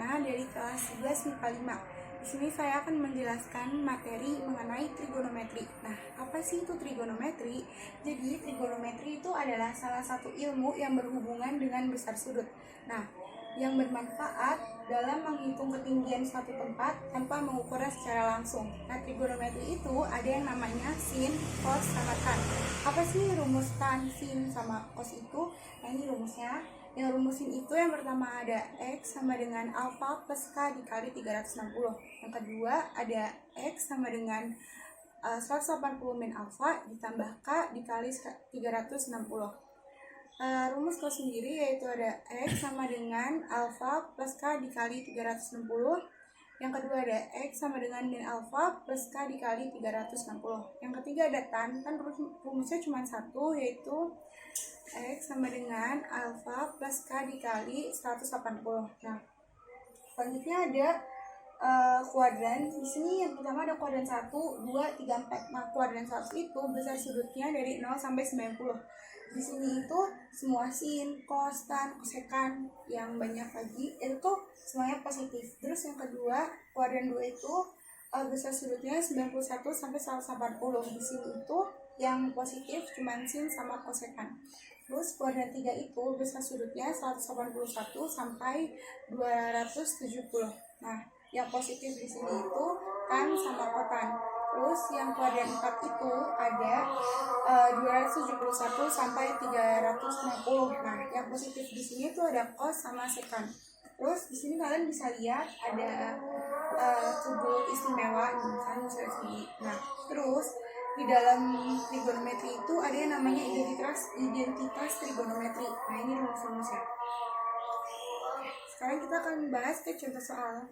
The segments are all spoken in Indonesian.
Diana dari kelas 11 MIPA 5. Di sini saya akan menjelaskan materi mengenai trigonometri. Nah, apa sih itu trigonometri? Jadi, trigonometri itu adalah salah satu ilmu yang berhubungan dengan besar sudut. Nah, yang bermanfaat dalam menghitung ketinggian suatu tempat tanpa mengukurnya secara langsung. Nah, trigonometri itu ada yang namanya sin, cos, sama tan. Apa sih rumus tan, sin, sama cos itu? Nah, ini rumusnya. Yang rumusin itu yang pertama ada X sama dengan alfa plus K dikali 360. Yang kedua ada X sama dengan 180 min alfa ditambah K dikali 360. Rumus cos sendiri yaitu ada X sama dengan alfa plus K dikali 360. Yang kedua ada X sama dengan min alfa plus K dikali 360. Yang ketiga ada tan rumusnya cuma satu, yaitu X sama dengan alfa plus K dikali 180. Nah, selanjutnya ada kuadran. Di sini yang pertama ada kuadran 1, 2, 3, 4. Nah, kuadran 1 itu besar sudutnya dari 0 sampai 90. Di sini itu semua sin, cos, tan, kosekan yang banyak lagi itu semuanya positif. Terus yang kedua, kuadran 2 itu besar sudutnya 91 sampai 180. Di sini itu yang positif cuma sin sama kosekan. Terus kuadran 3 itu besar sudutnya 181 sampai 270. Nah, yang positif di sini itu tan sama kotan. Terus yang kuadran 4 itu ada 271 sampai 360. Nah, yang positif di sini itu ada cos sama sekan. Terus di sini kalian bisa lihat ada sudut istimewa nih, misalnya bisa di sini. Nah, terus di dalam trigonometri itu ada yang namanya identitas trigonometri. Nah, ini rumus-rumusnya. Sekarang kita akan bahas ke contoh soal.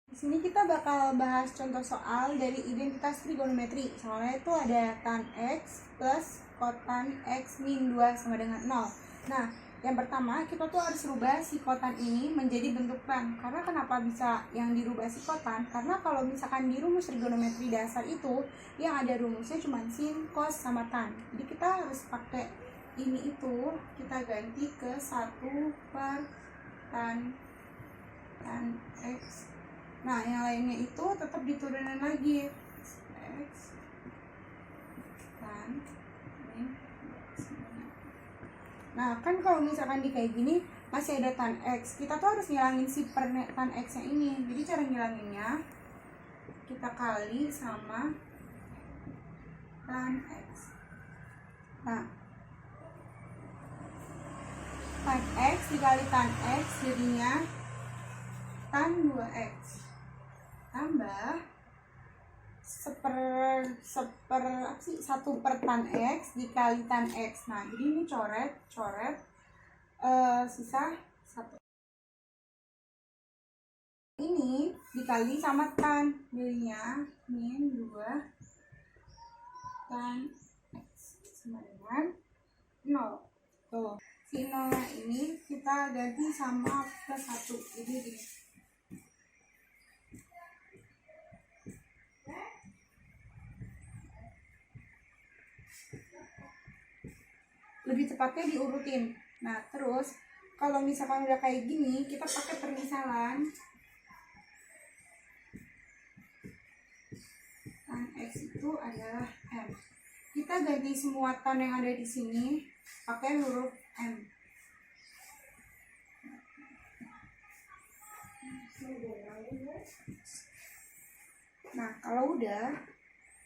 Di sini kita bakal bahas contoh soal dari identitas trigonometri. Soalnya itu ada tan X plus kotan X min 2 sama dengan 0. Nah, yang pertama kita tuh harus rubah si kotan ini menjadi bentuk tan. Karena kenapa bisa yang dirubah si kotan? Karena kalau misalkan di rumus trigonometri dasar itu yang ada rumusnya cuma sin, cos, sama tan. Jadi kita harus pakai ini itu kita ganti ke 1 per tan X. Nah, yang lainnya itu tetap diturunin lagi. X tan min. Nah, kan kalau misalkan di kayak gini masih ada tan X, kita tuh harus ngilangin si per tan X nya ini. Jadi cara ngilanginnya kita kali sama tan X. Nah, tan X dikali tan X jadinya tan 2X tambah 1 per tan X dikali tan X. Nah, jadi ini coret sisa 1. Ini dikali sama tan, jadinya min 2 tan X sama dengan 0. Tuh, si 0 ini kita ganti sama plus 1. Jadi gini. Lebih tepatnya diurutin. Nah, terus kalau misalkan udah kayak gini, kita pakai permisalan. Tan X itu adalah M. Kita ganti semua tan yang ada di sini pakai huruf M. Nah, kalau udah,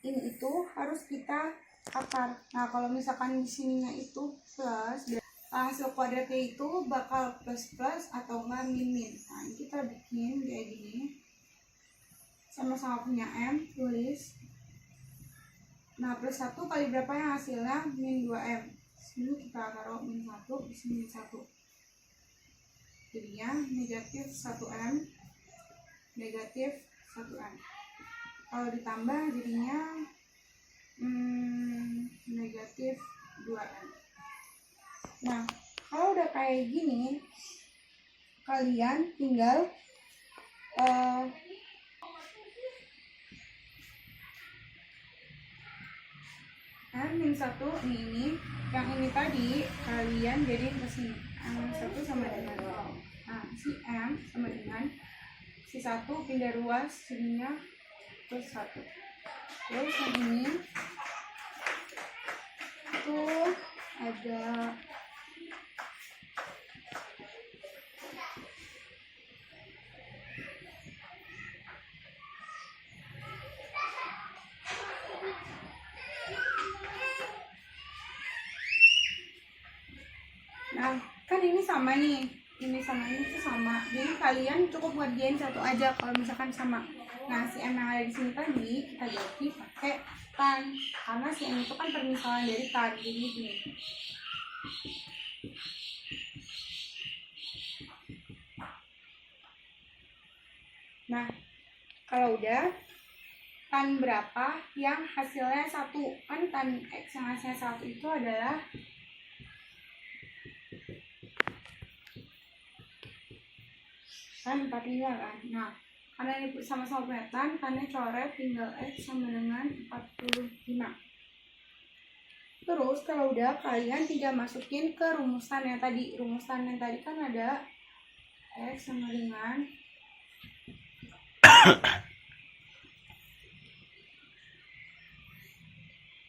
ini itu harus kita akar. Nah, kalau misalkan di sininya itu plus, hasil kuadratnya itu bakal plus atau enggak min. Nah, ini kita bikin kayak gini. Sama-sama punya M, tulis. Nah, plus 1 kali berapa yang hasilnya? Min 2M. Sini kita taruh min 1, di sini min 1. Jadinya negatif 1M, negatif 1M. Kalau ditambah jadinya negatif 2M. Nah, kalau udah kayak gini, kalian tinggal min 1 ini, yang ini tadi kalian jadiin ke sini. M 1 sama dengan 0. Nah, si M sama dengan si satu pindah ruas jadinya terus satu. Terus yang ini itu ada nah kan ini sama nih, ini sama ini tuh sama, jadi kalian cukup ngerjain satu aja kalau misalkan sama. Nah si M yang ada di sini tadi kita ganti pakai tan, karena si M itu kan permisalan dari tan, jadi gini. Nah kalau udah, tan berapa yang hasilnya satu, kan tan X yang hasilnya satu itu adalah tan 45 kan. Nah karena ini sama-sama punya tannya coret, tinggal X sama dengan 45. Terus kalau udah, kalian tinggal masukin ke rumusan yang tadi. Rumusan yang tadi kan ada X sama dengan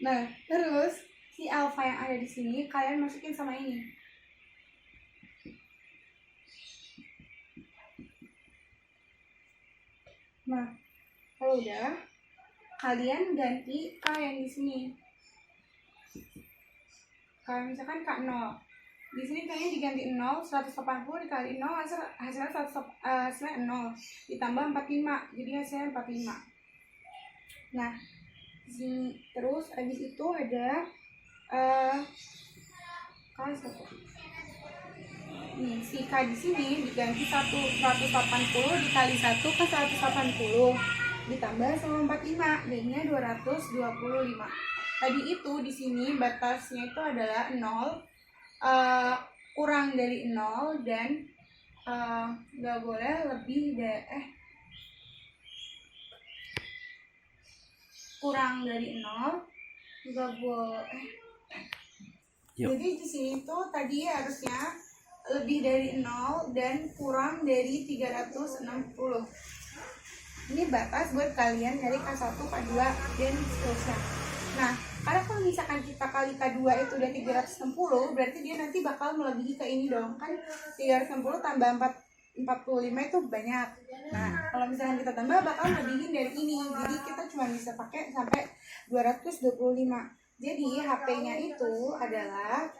nah terus si alfa yang ada di sini kalian masukin sama ini. Nah, kalau udah, kalian ganti K yang di sini. Kalau misalkan K 0, di sini kayaknya diganti 0, 180 dikali 0 hasilnya 0 ditambah 45, jadi hasilnya 45. Nah, di sini terus habis itu ada K 1. Nih, si K di sini diganti 180 dikali 1 ke 180 ditambah sama 45, jadinya 225. Tadi itu di sini batasnya itu adalah 0, kurang dari 0 dan nggak boleh lebih dari kurang dari 0, nggak boleh. Jadi di sini tuh tadi harusnya lebih dari 0 dan kurang dari 360. Ini batas buat kalian dari K1, K2 dan seterusnya. Nah, karena kalau misalkan kita kali K2 itu udah 360, berarti dia nanti bakal melebihi ke ini dong. Kan 360 tambah 45 itu banyak. Nah, kalau misalkan kita tambah bakal melebihin dari ini. Jadi kita cuma bisa pakai sampai 225. Jadi HP-nya itu adalah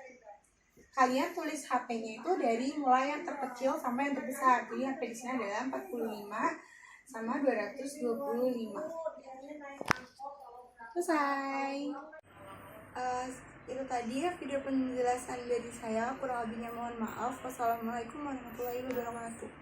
kalian tulis HP-nya itu dari mulai yang terkecil sampai yang terbesar. Jadi HP di sini adalah 45 sama 225. Selesai. Itu tadi ya video penjelasan dari saya. Kurang lebihnya mohon maaf. Wassalamualaikum warahmatullahi wabarakatuh.